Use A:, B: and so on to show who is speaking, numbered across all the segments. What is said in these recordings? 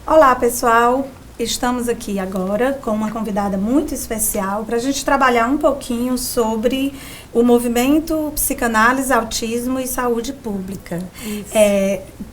A: Olá, pessoal! Estamos aqui agora com uma convidada muito especial para a gente trabalhar um pouquinho sobre o movimento Psicanálise, Autismo e Saúde Pública.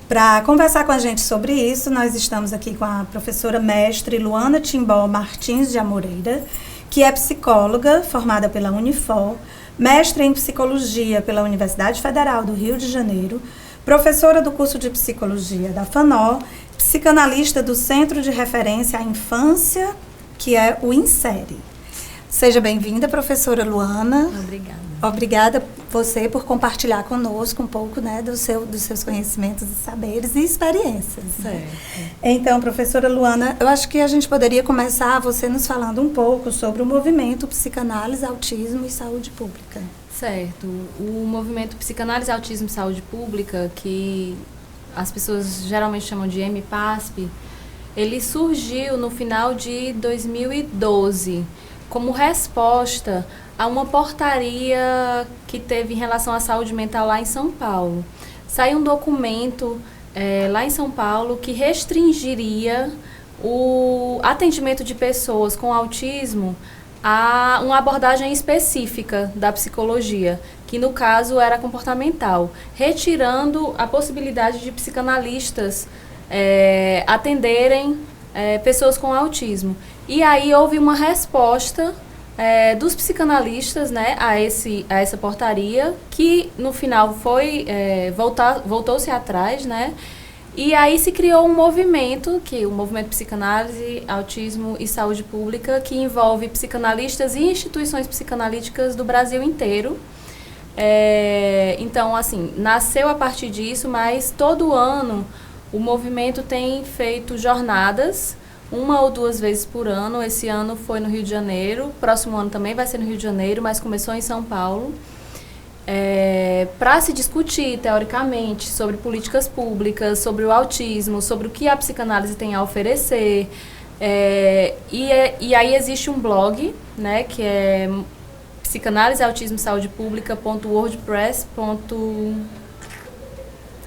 A: Para conversar com a gente sobre isso, nós estamos aqui com a professora mestre Luana Timbó Martins de Amoreira, que é psicóloga formada pela Unifor, mestre em Psicologia pela Universidade Federal do Rio de Janeiro, professora do curso de Psicologia da FANO, psicanalista do Centro de Referência à Infância, que é o INSERE. Seja bem-vinda, professora Luana.
B: Obrigada.
A: Obrigada você por compartilhar conosco um pouco, né, dos seus conhecimentos e saberes e experiências.
B: Certo.
A: Então, professora Luana, eu acho que a gente poderia começar você nos falando um pouco sobre o movimento Psicanálise, Autismo e Saúde Pública.
B: Certo. O movimento Psicanálise, Autismo e Saúde Pública, que as pessoas geralmente chamam de MPASP, ele surgiu no final de 2012 como resposta a uma portaria que teve em relação à saúde mental lá em São Paulo. Saiu um documento lá em São Paulo que restringiria o atendimento de pessoas com autismo a uma abordagem específica da psicologia, que no caso era comportamental, retirando a possibilidade de psicanalistas atenderem pessoas com autismo. E aí houve uma resposta dos psicanalistas, né, a essa portaria, que no final foi voltou-se atrás, né? E aí se criou um movimento, que o movimento Psicanálise, Autismo e Saúde Pública, que envolve psicanalistas e instituições psicanalíticas do Brasil inteiro. Então, assim, nasceu a partir disso, mas todo ano o movimento tem feito jornadas, 1 ou 2 vezes por ano. Esse ano foi no Rio de Janeiro, próximo ano também vai ser no Rio de Janeiro, mas começou em São Paulo. Para se discutir teoricamente sobre políticas públicas, sobre o autismo, sobre o que a psicanálise tem a oferecer. E aí existe um blog, né, que é psicanálise, autismo, saúde pública.wordpress.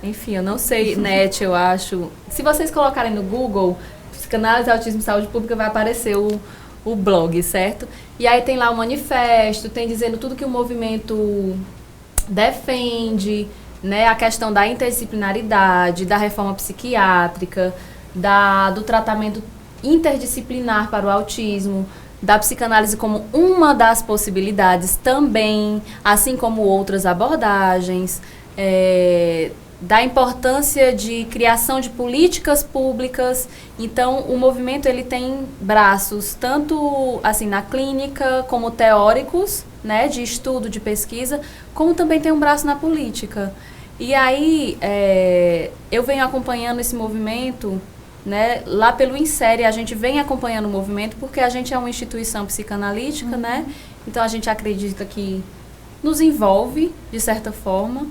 B: Enfim, eu não sei, net, eu acho. Se vocês colocarem no Google, psicanálise, autismo, saúde pública, vai aparecer o blog, certo? E aí tem lá o manifesto, tem dizendo tudo que o movimento defende, né, a questão da interdisciplinaridade, da reforma psiquiátrica, do tratamento interdisciplinar para o autismo, da psicanálise como uma das possibilidades também, assim como outras abordagens, da importância de criação de políticas públicas. Então, o movimento ele tem braços tanto assim na clínica como teóricos, né, de estudo, de pesquisa, como também tem um braço na política. E aí, eu venho acompanhando esse movimento, né, lá pelo INSERE, a gente vem acompanhando o movimento porque a gente é uma instituição psicanalítica, né, então a gente acredita que nos envolve, de certa forma.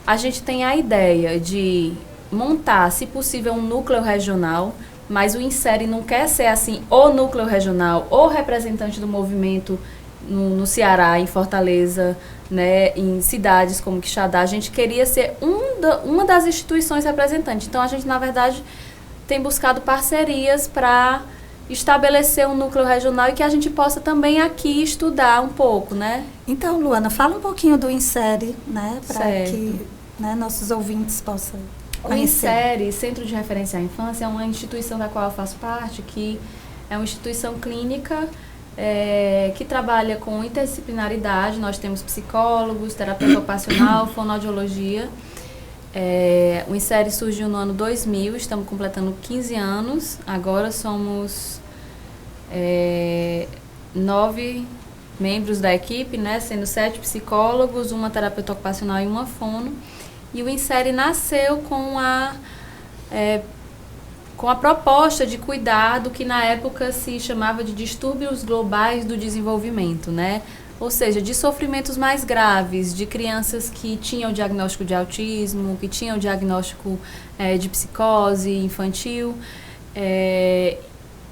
B: A gente tem a ideia de montar, se possível, um núcleo regional, mas o INSERE não quer ser assim, o núcleo regional, o representante do movimento no Ceará, em Fortaleza, né, em cidades como Quixadá. A gente queria ser uma das instituições representantes. Então, a gente, na verdade, tem buscado parcerias para estabelecer um núcleo regional e que a gente possa também aqui estudar um pouco, né?
A: Então, Luana, fala um pouquinho do INSERE, né, para que, né, nossos ouvintes possam conhecer.
B: O INSERE, Centro de Referência à Infância, é uma instituição da qual eu faço parte, que é uma instituição clínica que trabalha com interdisciplinaridade. Nós temos psicólogos, terapeuta ocupacional, fonoaudiologia. O INSERE surgiu no ano 2000, estamos completando 15 anos. Agora somos 9 membros da equipe, né, sendo 7 psicólogos, uma terapeuta ocupacional e uma fono. E o INSERE nasceu com a proposta de cuidar do que na época se chamava de distúrbios globais do desenvolvimento, né? Ou seja, de sofrimentos mais graves, de crianças que tinham diagnóstico de autismo, que tinham diagnóstico de psicose infantil.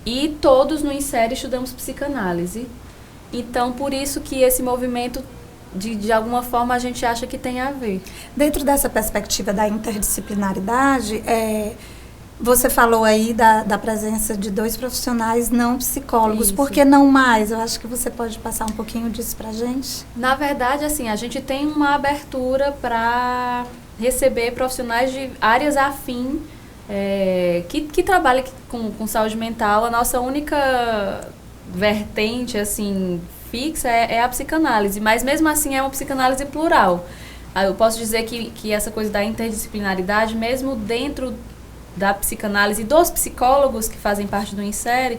B: E todos no INSERE estudamos psicanálise. Então, por isso que esse movimento, de alguma forma, a gente acha que tem a ver.
A: Dentro dessa perspectiva da interdisciplinaridade, Você falou aí da presença de 2 profissionais não psicólogos.
B: Isso.
A: Por que não mais? Eu acho que você pode passar um pouquinho disso pra gente.
B: Na verdade, assim, a gente tem uma abertura para receber profissionais de áreas afim que trabalham com saúde mental. A nossa única vertente, assim, fixa é a psicanálise, mas mesmo assim é uma psicanálise plural. Eu posso dizer que essa coisa da interdisciplinaridade, mesmo dentro da psicanálise, dos psicólogos que fazem parte do Insere,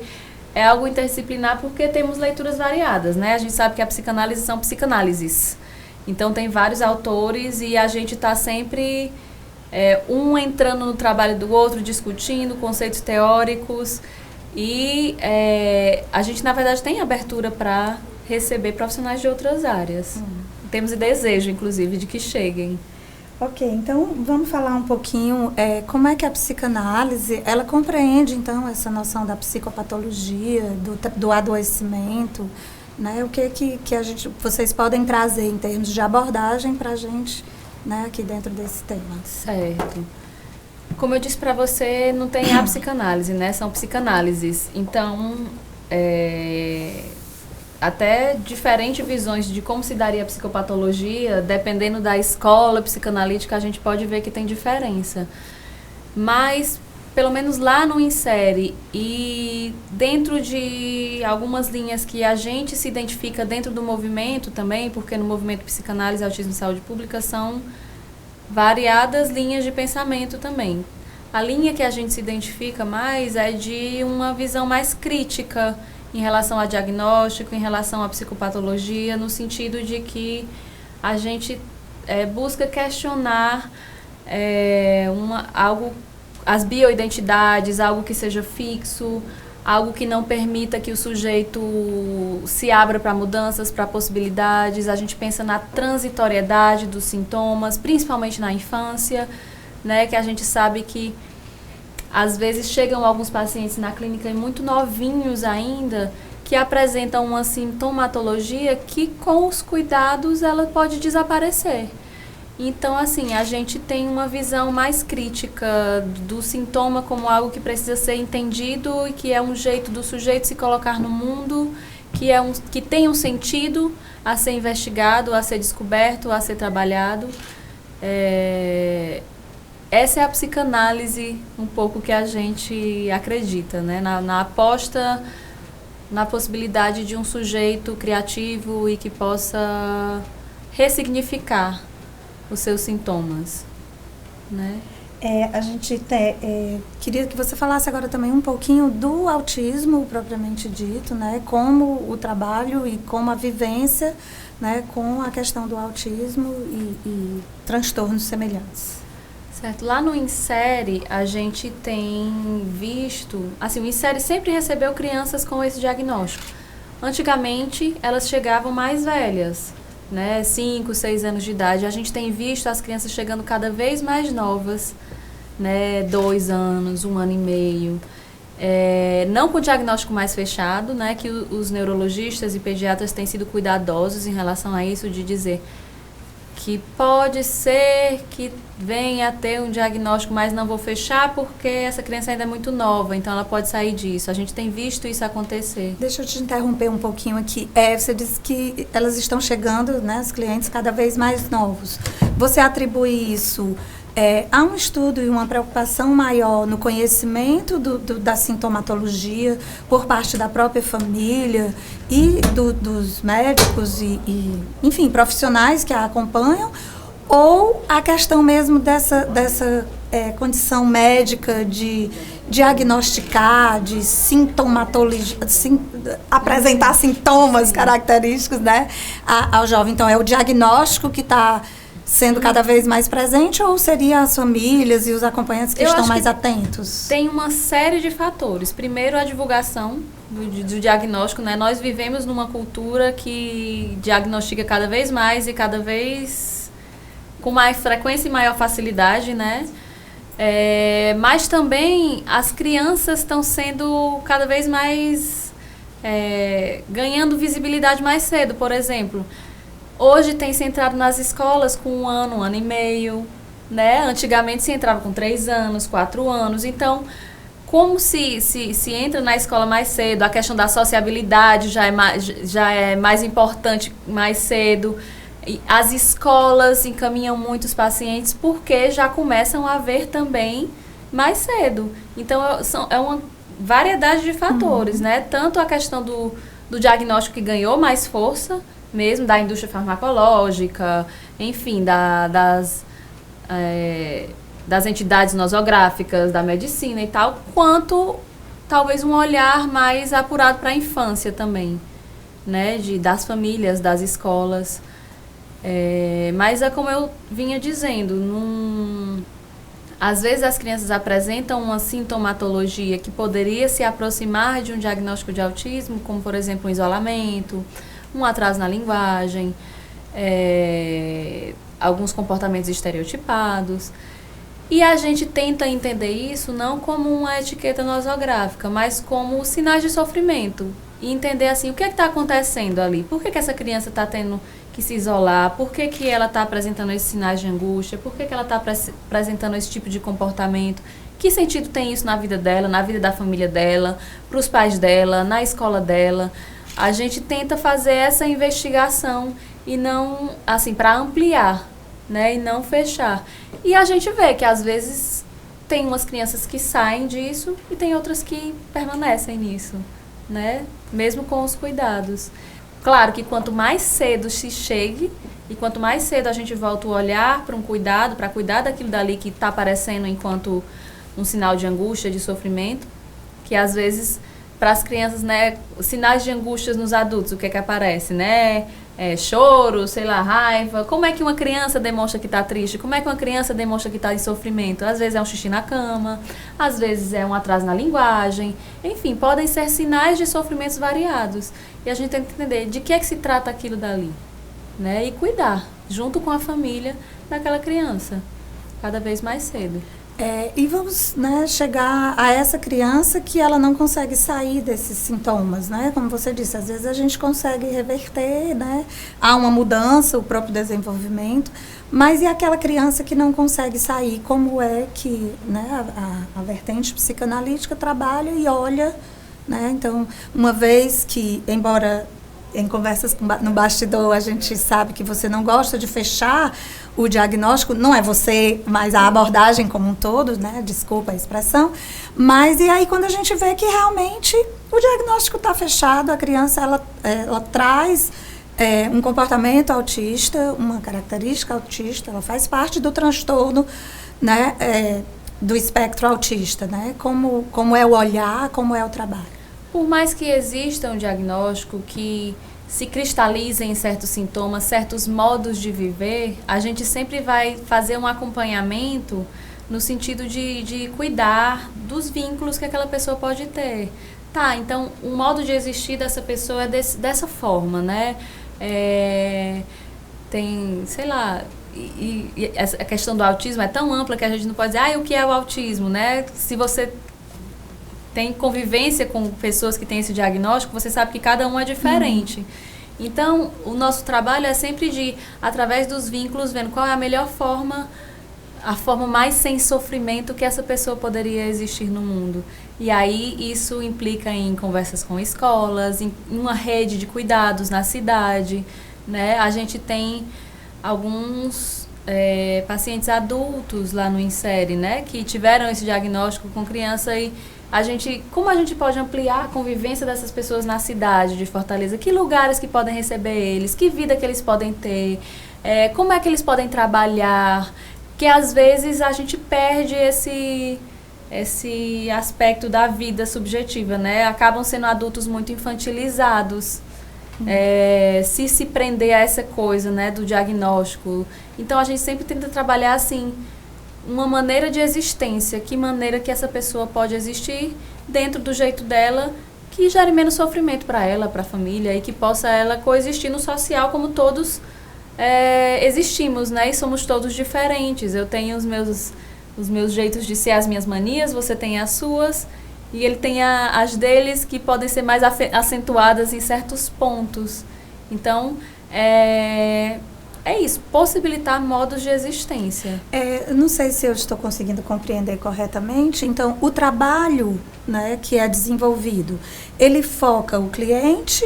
B: é algo interdisciplinar porque temos leituras variadas, né? A gente sabe que a psicanálise são psicanálises. Então, tem vários autores e a gente está sempre, um entrando no trabalho do outro, discutindo conceitos teóricos e a gente, na verdade, tem abertura para receber profissionais de outras áreas. Temos o desejo, inclusive, de que cheguem.
A: Ok, então vamos falar um pouquinho como é que a psicanálise, ela compreende então essa noção da psicopatologia, do adoecimento, né? O que vocês podem trazer em termos de abordagem para a gente, né, aqui dentro desse tema.
B: Certo. Como eu disse para você, não tem a psicanálise, né? São psicanálises. Então, até diferentes visões de como se daria a psicopatologia, dependendo da escola psicanalítica, a gente pode ver que tem diferença. Mas, pelo menos lá no Insere e dentro de algumas linhas que a gente se identifica dentro do movimento também, porque no movimento Psicanálise, Autismo e Saúde Pública são variadas linhas de pensamento também. A linha que a gente se identifica mais é de uma visão mais crítica em relação a diagnóstico, em relação à psicopatologia, no sentido de que a gente busca questionar as bioidentidades, algo que seja fixo, algo que não permita que o sujeito se abra para mudanças, para possibilidades. A gente pensa na transitoriedade dos sintomas, principalmente na infância, né, que a gente sabe que às vezes chegam alguns pacientes na clínica muito novinhos ainda, que apresentam uma sintomatologia que com os cuidados ela pode desaparecer. Então, assim, a gente tem uma visão mais crítica do sintoma como algo que precisa ser entendido e que é um jeito do sujeito se colocar no mundo, que tem um sentido a ser investigado, a ser descoberto, a ser trabalhado. Essa é a psicanálise um pouco que a gente acredita, né? Na aposta, na possibilidade de um sujeito criativo e que possa ressignificar os seus sintomas, né?
A: A gente queria que você falasse agora também um pouquinho do autismo propriamente dito, né? Como o trabalho e como a vivência, né, com a questão do autismo e transtornos semelhantes.
B: Certo. Lá no Insere, a gente tem visto... Assim, o Insere sempre recebeu crianças com esse diagnóstico. Antigamente, elas chegavam mais velhas, né? 5, 6 anos de idade. A gente tem visto as crianças chegando cada vez mais novas, né? 2 anos, 1 ano e meio. Não com o diagnóstico mais fechado, né? Que os neurologistas e pediatras têm sido cuidadosos em relação a isso, de dizer que pode ser que venha a ter um diagnóstico, mas não vou fechar porque essa criança ainda é muito nova, então ela pode sair disso. A gente tem visto isso acontecer.
A: Deixa eu te interromper um pouquinho aqui. Você disse que elas estão chegando, né, os clientes cada vez mais novos. Você atribui isso a um estudo e uma preocupação maior no conhecimento da sintomatologia por parte da própria família e dos médicos enfim, profissionais que a acompanham, ou a questão mesmo dessa condição médica de diagnosticar, de sintomatologia, apresentar sintomas característicos, né, ao jovem? Então, é o diagnóstico que está sendo cada vez mais presente, ou seria as famílias e os acompanhantes que estão mais atentos?
B: Tem uma série de fatores. Primeiro, a divulgação do diagnóstico, né? Nós vivemos numa cultura que diagnostica cada vez mais e cada vez com mais frequência e maior facilidade, né? Mas também as crianças estão sendo cada vez mais ganhando visibilidade mais cedo. Por exemplo, hoje tem se entrado nas escolas com 1 ano, 1 ano e meio, né? Antigamente se entrava com 3 anos, 4 anos. Então, como se entra na escola mais cedo, a questão da sociabilidade já é mais importante mais cedo. E as escolas encaminham muitos pacientes porque já começam a ver também mais cedo. Então, é uma variedade de fatores, né? Tanto a questão do diagnóstico que ganhou mais força, mesmo da indústria farmacológica, enfim, das entidades nosográficas, da medicina e tal, quanto talvez um olhar mais apurado para a infância também, né? Das famílias, das escolas. Mas é como eu vinha dizendo, às vezes as crianças apresentam uma sintomatologia que poderia se aproximar de um diagnóstico de autismo, como por exemplo um isolamento, um atraso na linguagem, alguns comportamentos estereotipados. E a gente tenta entender isso não como uma etiqueta nosográfica, mas como sinais de sofrimento. E entender assim, o que é que está acontecendo ali? Por que essa criança está tendo que se isolar? Por que ela está apresentando esses sinais de angústia? Por que ela está apresentando esse tipo de comportamento? Que sentido tem isso na vida dela, na vida da família dela, para os pais dela, na escola dela? A gente tenta fazer essa investigação e não, assim, para ampliar, né, e não fechar. E a gente vê que às vezes tem umas crianças que saem disso e tem outras que permanecem nisso, né, mesmo com os cuidados. Claro que quanto mais cedo se chegue e quanto mais cedo a gente volta o olhar para um cuidado, para cuidar daquilo dali que está aparecendo enquanto um sinal de angústia, de sofrimento, que às vezes para as crianças, né, sinais de angústia nos adultos, o que é que aparece, né? Choro, sei lá, raiva. Como é que uma criança demonstra que está triste? Como é que uma criança demonstra que está em sofrimento? Às vezes é um xixi na cama, às vezes é um atraso na linguagem. Enfim, podem ser sinais de sofrimentos variados. E a gente tem que entender de que é que se trata aquilo dali, né? E cuidar, junto com a família, daquela criança, cada vez mais cedo.
A: E vamos, né, chegar a essa criança que ela não consegue sair desses sintomas, né? Como você disse, às vezes a gente consegue reverter, né? Há uma mudança, o próprio desenvolvimento, mas e aquela criança que não consegue sair? Como é que, né, a vertente psicanalítica trabalha e olha, né? Então, uma vez que, embora em conversas no bastidor a gente sabe que você não gosta de fechar o diagnóstico, não é você, mas a abordagem como um todo, né? Desculpa a expressão, mas e aí quando a gente vê que realmente o diagnóstico está fechado, a criança ela traz um comportamento autista, uma característica autista, ela faz parte do transtorno, né? Do espectro autista, né? Como é o olhar, como é o trabalho.
B: Por mais que exista um diagnóstico que se cristalize em certos sintomas, certos modos de viver, a gente sempre vai fazer um acompanhamento no sentido de cuidar dos vínculos que aquela pessoa pode ter. Tá, então o modo de existir dessa pessoa é dessa forma, né? Tem, sei lá, e a questão do autismo é tão ampla que a gente não pode dizer, o que é o autismo, né? Se você tem convivência com pessoas que têm esse diagnóstico, você sabe que cada um é diferente. Então, o nosso trabalho é sempre de, através dos vínculos, vendo qual é a melhor forma, a forma mais sem sofrimento que essa pessoa poderia existir no mundo. E aí, isso implica em conversas com escolas, em uma rede de cuidados na cidade, né? A gente tem alguns pacientes adultos lá no Insere, né? Que tiveram esse diagnóstico com criança e como a gente pode ampliar a convivência dessas pessoas na cidade de Fortaleza? Que lugares que podem receber eles? Que vida que eles podem ter? Como é que eles podem trabalhar? Que às vezes a gente perde esse aspecto da vida subjetiva, né? Acabam sendo adultos muito infantilizados. Se prender a essa coisa, né, do diagnóstico. Então a gente sempre tenta trabalhar assim, uma maneira de existência, que maneira que essa pessoa pode existir dentro do jeito dela, que gere menos sofrimento para ela, para a família, e que possa ela coexistir no social como todos existimos, né? E somos todos diferentes. Eu tenho os meus jeitos de ser, as minhas manias, você tem as suas, e ele tem as deles que podem ser mais acentuadas em certos pontos. Então, é isso, possibilitar modos de existência.
A: Não sei se eu estou conseguindo compreender corretamente. Então, o trabalho, né, que é desenvolvido, ele foca o cliente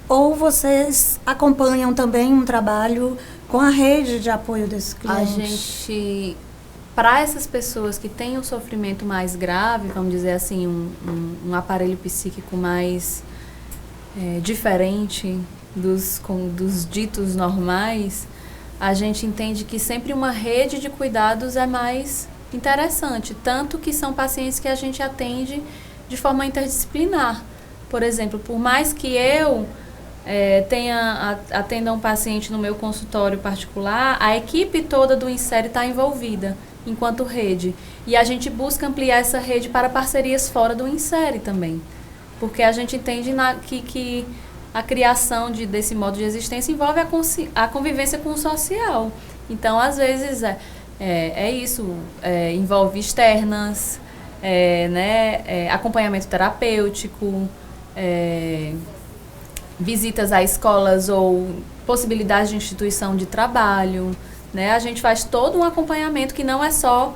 A: ou vocês acompanham também um trabalho com a rede de apoio desse cliente?
B: A gente, para essas pessoas que têm um sofrimento mais grave, vamos dizer assim, um aparelho psíquico mais diferente dos ditos normais, a gente entende que sempre uma rede de cuidados é mais interessante, tanto que são pacientes que a gente atende de forma interdisciplinar. Por exemplo, por mais que eu atenda um paciente no meu consultório particular, a equipe toda do Insere está envolvida enquanto rede. E a gente busca ampliar essa rede para parcerias fora do Insere também. Porque a gente entende que a criação desse modo de existência envolve a convivência com o social. Então, às vezes, isso, envolve externas, acompanhamento terapêutico, visitas a escolas ou possibilidades de instituição de trabalho, né? A gente faz todo um acompanhamento que não é só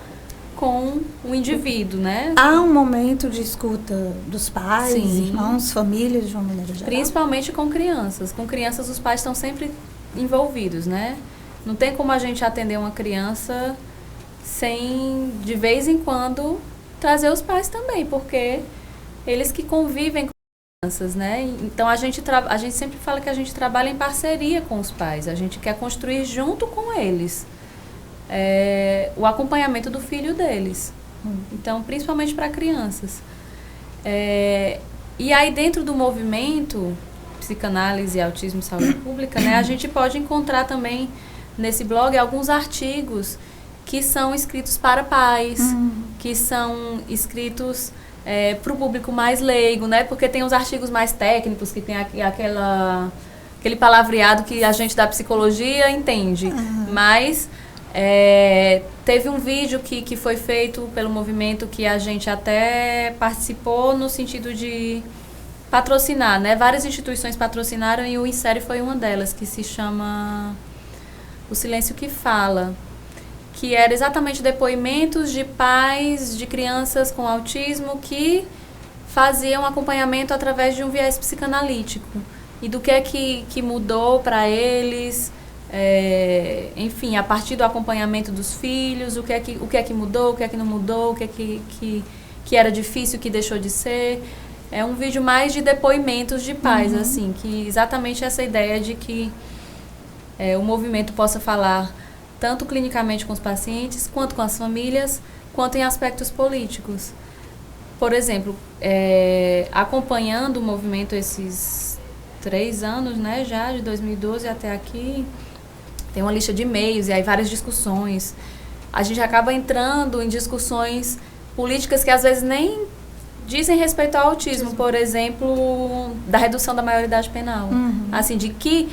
B: com o indivíduo, né?
A: Há um momento de escuta dos pais,
B: Sim.
A: irmãos, famílias, de uma maneira geral?
B: Principalmente com crianças. Com crianças, os pais estão sempre envolvidos, né? Não tem como a gente atender uma criança sem, de vez em quando, trazer os pais também, porque eles que convivem com crianças, né? Então, a gente sempre fala que a gente trabalha em parceria com os pais. A gente quer construir junto com eles o acompanhamento do filho deles. Então, principalmente para crianças. E aí, dentro do movimento Psicanálise, Autismo e Saúde Pública, né, a gente pode encontrar também nesse blog alguns artigos que são escritos para pais, que são escritos para o público mais leigo, né? Porque tem os artigos mais técnicos, que tem aquele palavreado que a gente da psicologia entende. Mas teve um vídeo que foi feito pelo movimento que a gente até participou no sentido de patrocinar, né? Várias instituições patrocinaram e o Insere foi uma delas, que se chama O Silêncio que Fala, que era exatamente depoimentos de pais de crianças com autismo que faziam acompanhamento através de um viés psicanalítico. E do que é que mudou para eles, enfim, a partir do acompanhamento dos filhos, o que é que mudou, o que é que não mudou, o que é que era difícil, o que deixou de ser. É um vídeo mais de depoimentos de pais, assim, que exatamente essa ideia de que o movimento possa falar tanto clinicamente com os pacientes, quanto com as famílias, quanto em aspectos políticos. Por exemplo, acompanhando o movimento esses 3 anos, né, já de 2012 até aqui, tem uma lista de e-mails e aí várias discussões. A gente acaba entrando em discussões políticas que às vezes nem dizem respeito ao autismo, por exemplo, da redução da maioridade penal. Assim, de que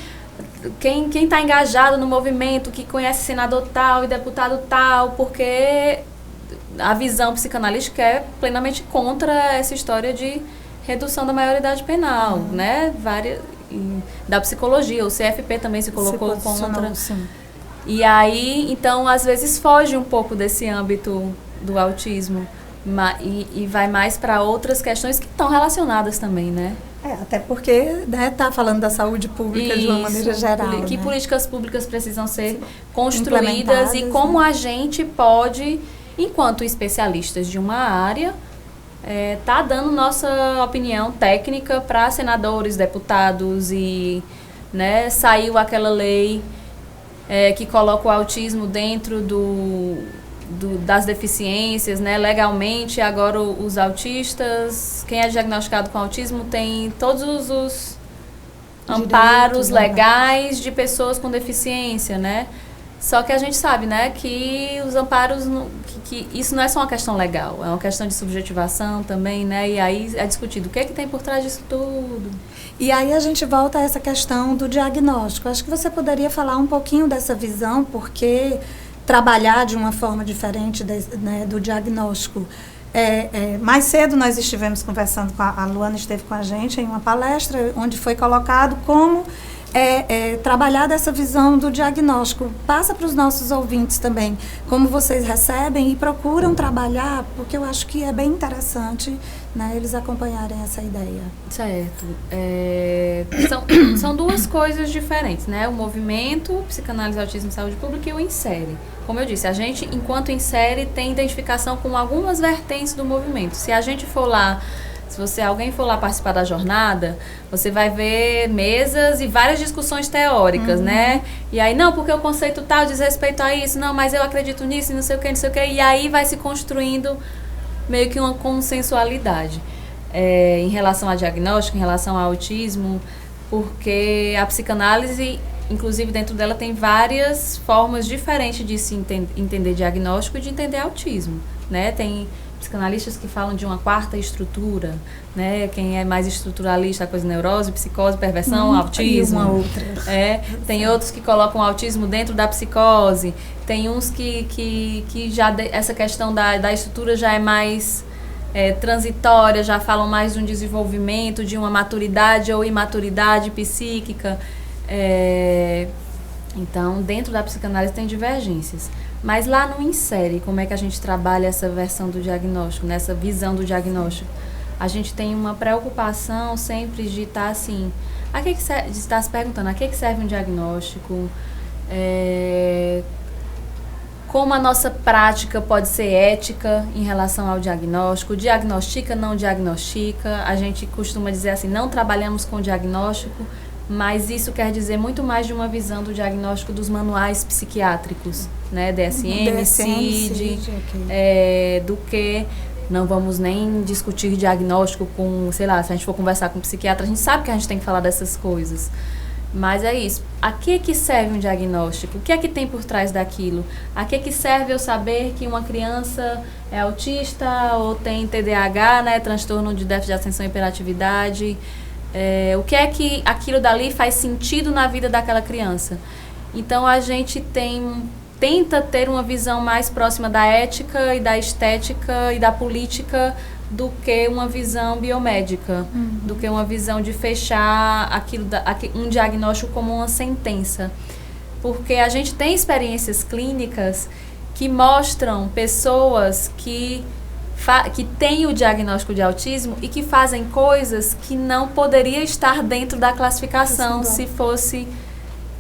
B: quem está engajado no movimento, que conhece senador tal e deputado tal, porque a visão psicanalítica é plenamente contra essa história de redução da maioridade penal, né? Da psicologia, o CFP também se colocou contra.
A: Sim.
B: E aí, então, às vezes foge um pouco desse âmbito do autismo e vai mais para outras questões que estão relacionadas também, né?
A: Até porque está falando da saúde pública de uma maneira geral.
B: Que
A: né?
B: políticas públicas precisam ser construídas e como a gente pode, enquanto especialistas de uma área, tá dando nossa opinião técnica para senadores, deputados e, né, saiu aquela lei que coloca o autismo dentro das deficiências, né, legalmente. Agora os autistas, quem é diagnosticado com autismo tem todos os amparos legais de pessoas com deficiência, né? Só que a gente sabe, né, que os amparos, que isso não é só uma questão legal, é uma questão de subjetivação também, né? E aí é discutido o que é que tem por trás disso tudo.
A: E aí a gente volta a essa questão do diagnóstico. Acho que você poderia falar um pouquinho dessa visão, porque trabalhar de uma forma diferente né, do diagnóstico. Mais cedo nós estivemos conversando a Luana esteve com a gente em uma palestra onde foi colocado como trabalhar dessa visão do diagnóstico. Passa para os nossos ouvintes também como vocês recebem e procuram trabalhar, porque eu acho que é bem interessante, né, eles acompanharem essa ideia.
B: Certo. São duas coisas diferentes, né? O movimento Psicanálise, Autismo e Saúde Pública e o Insere. Como eu disse, a gente, enquanto Insere, tem identificação com algumas vertentes do movimento. Se a gente for lá, se alguém for lá participar da jornada, você vai ver mesas e várias discussões teóricas, né? E aí, não, porque o conceito tal diz respeito a isso, não, mas eu acredito nisso e não sei o que, e aí vai se construindo meio que uma consensualidade em relação a diagnóstico, em relação ao autismo, porque a psicanálise, inclusive dentro dela, tem várias formas diferentes de se entender diagnóstico e de entender autismo, né? Tem psicanalistas que falam de uma quarta estrutura, né? Quem é mais estruturalista, a coisa neurose, psicose, perversão, autismo.
A: E uma outra.
B: Tem outros que colocam o autismo dentro da psicose. Tem uns que já essa questão da estrutura já é mais transitória, já falam mais de um desenvolvimento, de uma maturidade ou imaturidade psíquica. Então, dentro da psicanálise tem divergências. Mas lá no Insere, como é que a gente trabalha essa versão do diagnóstico, nessa visão do diagnóstico? A gente tem uma preocupação sempre de estar assim, de estar se perguntando a que serve um diagnóstico, como a nossa prática pode ser ética em relação ao diagnóstico, diagnostica, não diagnostica. A gente costuma dizer assim, não trabalhamos com diagnóstico, mas isso quer dizer muito mais de uma visão do diagnóstico dos manuais psiquiátricos, né? DSM, CID, do que não vamos nem discutir diagnóstico com, sei lá, se a gente for conversar com um psiquiatra, a gente sabe que a gente tem que falar dessas coisas. Mas é isso. A que serve um diagnóstico? O que é que tem por trás daquilo? A que serve eu saber que uma criança é autista ou tem TDAH, né? Transtorno de déficit de atenção e hiperatividade? O que é que aquilo dali faz sentido na vida daquela criança? Então, a gente tenta ter uma visão mais próxima da ética e da estética e da política do que uma visão biomédica, do que uma visão de fechar um diagnóstico como uma sentença. Porque a gente tem experiências clínicas que mostram pessoas que têm o diagnóstico de autismo e que fazem coisas que não poderia estar dentro da classificação se fosse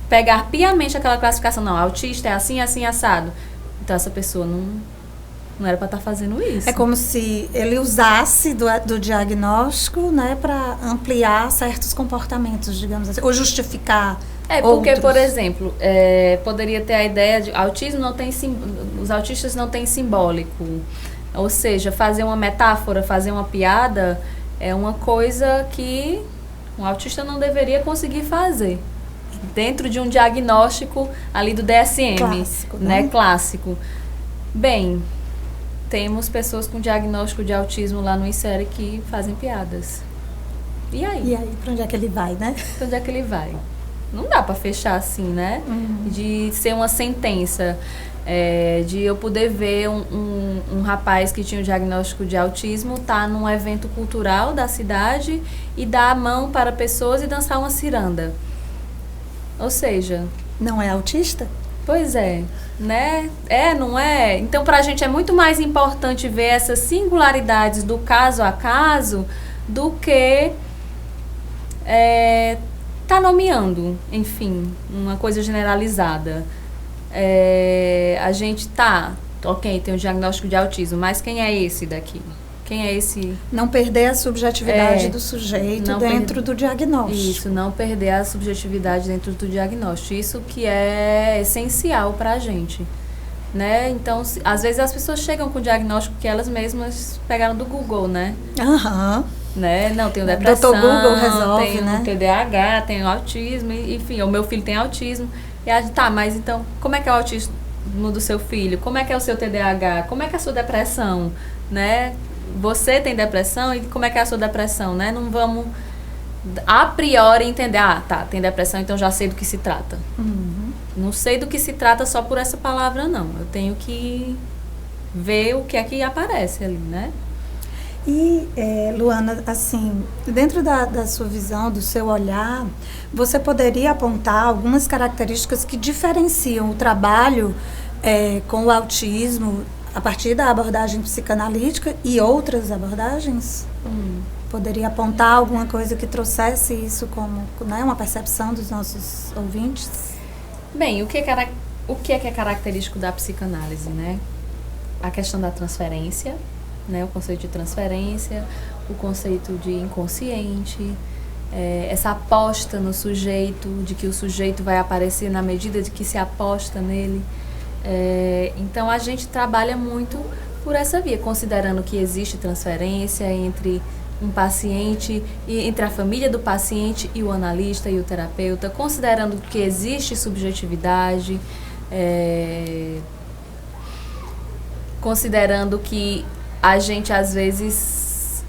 B: pegar piamente aquela classificação. Não, autista é assim, assim, assado. Então, essa pessoa não era para estar fazendo isso.
A: É como se ele usasse do diagnóstico, né, para ampliar certos comportamentos, digamos assim, ou justificar
B: porque,
A: outros.
B: por exemplo, poderia ter a ideia de os autistas não têm simbólico. Ou seja, fazer uma metáfora, fazer uma piada é uma coisa que um autista não deveria conseguir fazer. Dentro de um diagnóstico ali do DSM,
A: clássico,
B: né? Clássico. Bem, temos pessoas com diagnóstico de autismo lá no Insere que fazem piadas. E aí?
A: E aí, para onde é que ele vai, né?
B: Para onde é que ele vai? Não dá para fechar assim, né? De ser uma sentença. De eu poder ver um rapaz que tinha o diagnóstico de autismo tá num evento cultural da cidade e dar a mão para pessoas e dançar uma ciranda. Ou seja...
A: Não é autista?
B: Pois é, né? Não é? Então, pra gente é muito mais importante ver essas singularidades do caso a caso do que tá nomeando, enfim, uma coisa generalizada. A gente ok, tem um diagnóstico de autismo, mas quem é esse daqui? Quem é esse?
A: Não perder a subjetividade do sujeito dentro do diagnóstico.
B: Isso, não perder a subjetividade dentro do diagnóstico. Isso que é essencial para a gente, né? Então, às vezes as pessoas chegam com o diagnóstico que elas mesmas pegaram do Google, né? Né? Não, tenho depressão,
A: Dr. Google resolve,
B: tenho
A: né?
B: TDAH, tenho autismo, enfim, o meu filho tem autismo. E a gente, mas então, como é que é o autismo do seu filho? Como é que é o seu TDAH? Como é que é a sua depressão, né? Você tem depressão e como é que é a sua depressão, né? Não vamos, a priori, entender, tem depressão, então já sei do que se trata. Não sei do que se trata só por essa palavra, não. Eu tenho que ver o que é que aparece ali, né?
A: E, Luana, assim, dentro da sua visão, do seu olhar, você poderia apontar algumas características que diferenciam o trabalho com o autismo a partir da abordagem psicanalítica e outras abordagens? Poderia apontar alguma coisa que trouxesse isso como, né, uma percepção dos nossos ouvintes?
B: Bem, o que é característico da psicanálise, né? A questão da transferência, né? O conceito de transferência, o conceito de inconsciente, essa aposta no sujeito, de que o sujeito vai aparecer na medida de que se aposta nele. Então, a gente trabalha muito por essa via, considerando que existe transferência entre um paciente, entre a família do paciente e o analista e o terapeuta, considerando que existe subjetividade, considerando que a gente, às vezes,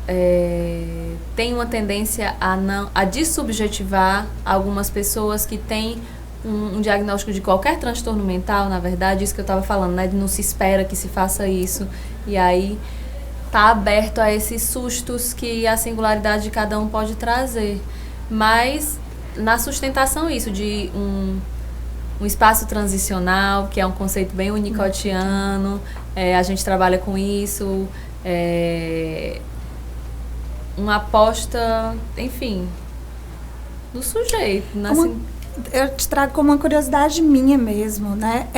B: tem uma tendência a dessubjetivar algumas pessoas que têm um diagnóstico de qualquer transtorno mental, na verdade, isso que eu estava falando, né? Não se espera que se faça isso. E aí está aberto a esses sustos que a singularidade de cada um pode trazer. Mas na sustentação isso de um espaço transicional, que é um conceito bem unicotiano, a gente trabalha com isso, uma aposta, enfim, no sujeito.
A: Eu te trago como uma curiosidade minha mesmo, né?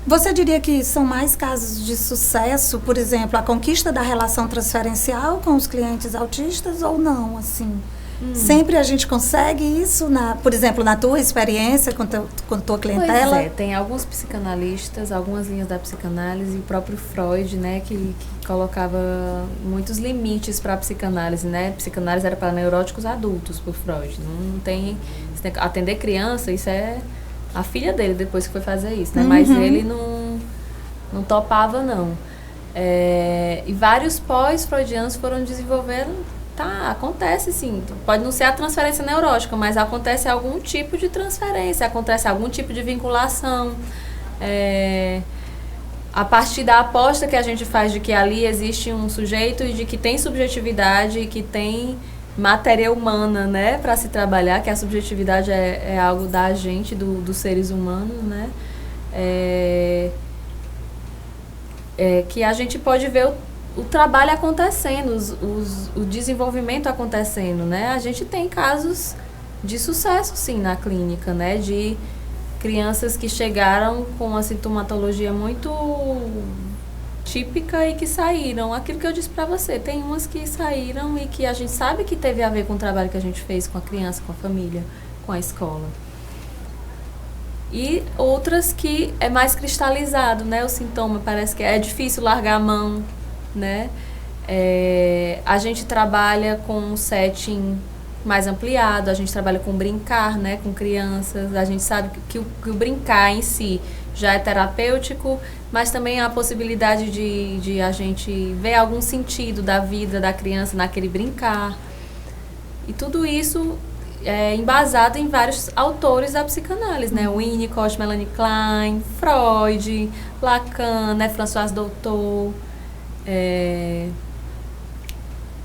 A: Você diria que são mais casos de sucesso, por exemplo, a conquista da relação transferencial com os clientes autistas ou não, assim? Sempre a gente consegue isso, por exemplo, na tua experiência com tua clientela?
B: Pois tem alguns psicanalistas, algumas linhas da psicanálise, o próprio Freud, né, que colocava muitos limites para a psicanálise, né? Psicanálise era para neuróticos adultos, por Freud. Não tem atender criança, isso é a filha dele depois que foi fazer isso, né? Mas ele não topava, não. E vários pós-freudianos foram desenvolvendo. Tá, acontece sim. Pode não ser a transferência neurótica, mas acontece algum tipo de transferência, acontece algum tipo de vinculação. A partir da aposta que a gente faz de que ali existe um sujeito e de que tem subjetividade e que tem matéria humana, né, para se trabalhar, que a subjetividade é algo da gente, dos seres humanos, né, que a gente pode ver o trabalho acontecendo, o desenvolvimento acontecendo, né? A gente tem casos de sucesso, sim, na clínica, né? De crianças que chegaram com uma sintomatologia muito típica e que saíram. Aquilo que eu disse para você, tem umas que saíram e que a gente sabe que teve a ver com o trabalho que a gente fez com a criança, com a família, com a escola. E outras que é mais cristalizado, né? O sintoma parece que é difícil largar a mão, né? A gente trabalha com um setting mais ampliado, a gente trabalha com brincar, né, com crianças, a gente sabe que o brincar em si já é terapêutico, mas também há a possibilidade de a gente ver algum sentido da vida da criança naquele brincar. E tudo isso é embasado em vários autores da psicanálise, né? Winnicott, Melanie Klein, Freud, Lacan, né, François Doutor,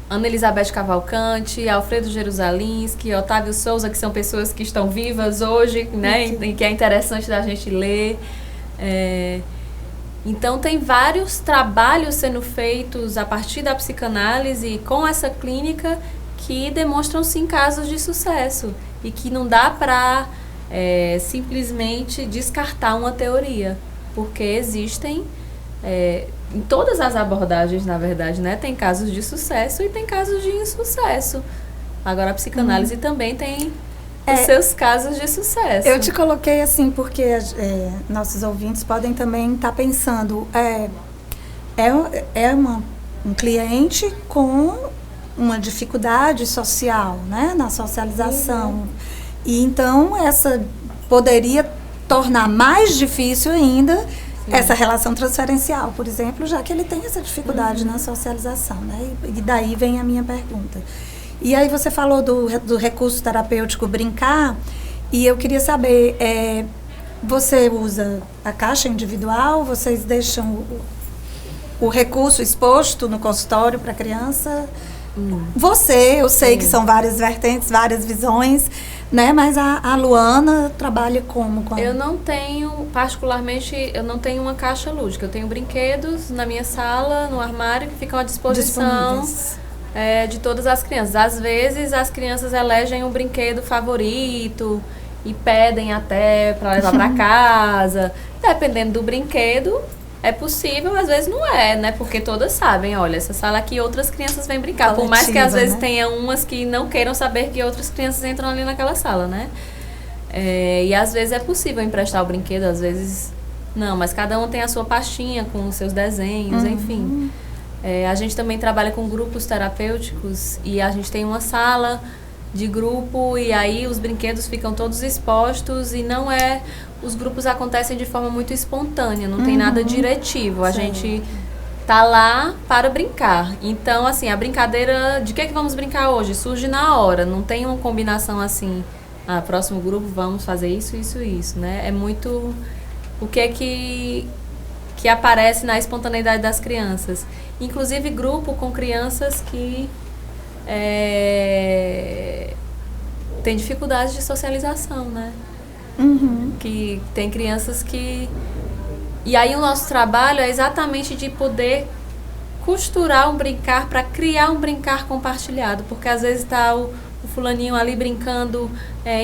B: Ana Elizabeth Cavalcante, Alfredo Jerusalinski, Otávio Souza, que são pessoas que estão vivas hoje, né, e que é interessante da gente ler. Então, tem vários trabalhos sendo feitos a partir da psicanálise com essa clínica que demonstram, sim, casos de sucesso e que não dá para simplesmente descartar uma teoria, porque existem... em todas as abordagens, na verdade, né? Tem casos de sucesso e tem casos de insucesso. Agora, a psicanálise também tem os seus casos de sucesso.
A: Eu te coloquei assim porque nossos ouvintes podem também estar pensando, um cliente com uma dificuldade social, né? Na socialização. E então, essa poderia tornar mais difícil ainda essa relação transferencial, por exemplo, já que ele tem essa dificuldade na socialização, né? E daí vem a minha pergunta. E aí você falou do recurso terapêutico brincar, e eu queria saber, você usa a caixa individual, vocês deixam o recurso exposto no consultório para a criança? Eu sei que são várias vertentes, várias visões, né? Mas a Luana trabalha como?
B: Eu não tenho, particularmente, eu não tenho uma caixa lúdica. Eu tenho brinquedos na minha sala, no armário, que ficam à disposição de todas as crianças. Às vezes, as crianças elegem um brinquedo favorito e pedem até para levar para casa. Dependendo do brinquedo, é possível, às vezes não é, né? Porque todas sabem, olha, essa sala aqui outras crianças vêm brincar. Por mais que às vezes tenha umas que não queiram saber que outras crianças entram ali naquela sala, né? E às vezes é possível emprestar o brinquedo, às vezes não, mas cada um tem a sua pastinha com os seus desenhos, enfim. A gente também trabalha com grupos terapêuticos e a gente tem uma sala de grupo e aí os brinquedos ficam todos expostos e não é... Os grupos acontecem de forma muito espontânea, não tem nada diretivo. A gente tá lá para brincar. Então, assim, a brincadeira... De que vamos brincar hoje? Surge na hora. Não tem uma combinação assim... próximo grupo, vamos fazer isso, né? É muito... O que aparece na espontaneidade das crianças. Inclusive, grupo com crianças que... tem dificuldades de socialização, né? Que tem crianças que... E aí o nosso trabalho é exatamente de poder costurar um brincar para criar um brincar compartilhado. Porque às vezes está o fulaninho ali brincando,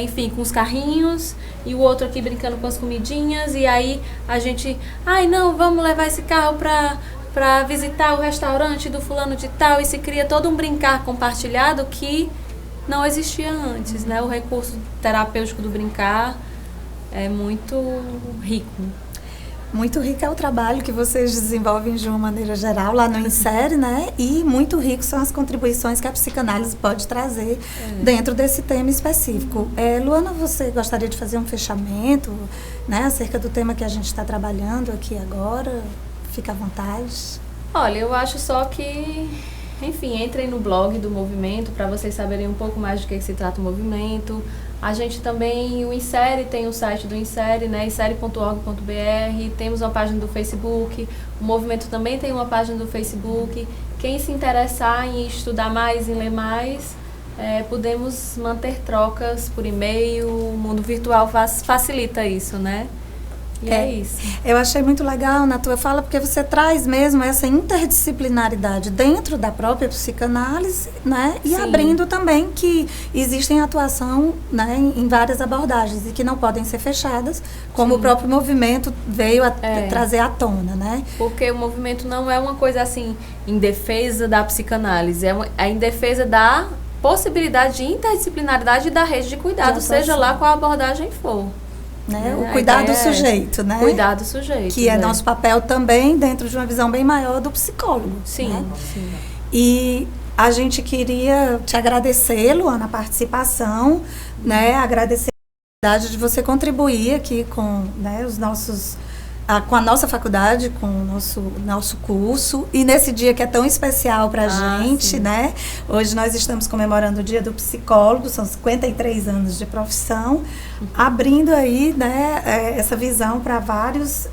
B: enfim, com os carrinhos e o outro aqui brincando com as comidinhas. E aí a gente... não, vamos levar esse carro para visitar o restaurante do fulano de tal. E se cria todo um brincar compartilhado que não existia antes, né? O recurso terapêutico do brincar é muito rico.
A: Muito rico é o trabalho que vocês desenvolvem de uma maneira geral lá no Insere, né? E muito rico são as contribuições que a psicanálise pode trazer dentro desse tema específico. Luana, você gostaria de fazer um fechamento, né? Acerca do tema que a gente está trabalhando aqui agora? Fica à vontade.
B: Olha, eu acho só que... Enfim, entrem no blog do movimento para vocês saberem um pouco mais de que se trata o movimento. A gente também, o Insere, tem o site do Insere, né? insere.org.br, temos uma página do Facebook, o movimento também tem uma página do Facebook. Quem se interessar em estudar mais, em ler mais, podemos manter trocas por e-mail, o mundo virtual facilita isso, né? E é isso.
A: Eu achei muito legal na tua fala, porque você traz mesmo essa interdisciplinaridade dentro da própria psicanálise, né? E abrindo também que existem atuação, né, em várias abordagens e que não podem ser fechadas, como o próprio movimento veio a trazer à tona, né?
B: Porque o movimento não é uma coisa assim em defesa da psicanálise, é em defesa da possibilidade de interdisciplinaridade da rede de cuidado, seja lá qual a abordagem for.
A: Né? O cuidar do sujeito, né?
B: Cuidar do sujeito.
A: Que é nosso papel também dentro de uma visão bem maior do psicólogo.
B: Sim,
A: né?
B: sim.
A: E a gente queria te agradecer, Luana, a participação, né? Agradecer a oportunidade de você contribuir aqui com, né, os nossos... com a nossa faculdade, com o nosso curso, e nesse dia que é tão especial para a gente, né? Hoje nós estamos comemorando o Dia do Psicólogo, são 53 anos de profissão, abrindo aí, né, essa visão para várias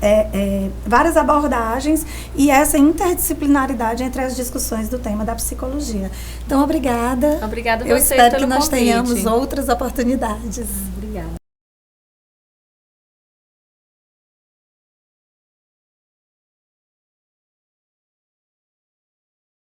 A: abordagens e essa interdisciplinaridade entre as discussões do tema da psicologia. Então, obrigada.
B: Obrigada a
A: Eu
B: vocês
A: espero que
B: pelo
A: nós
B: convite.
A: tenhamos outras oportunidades.
B: Obrigada.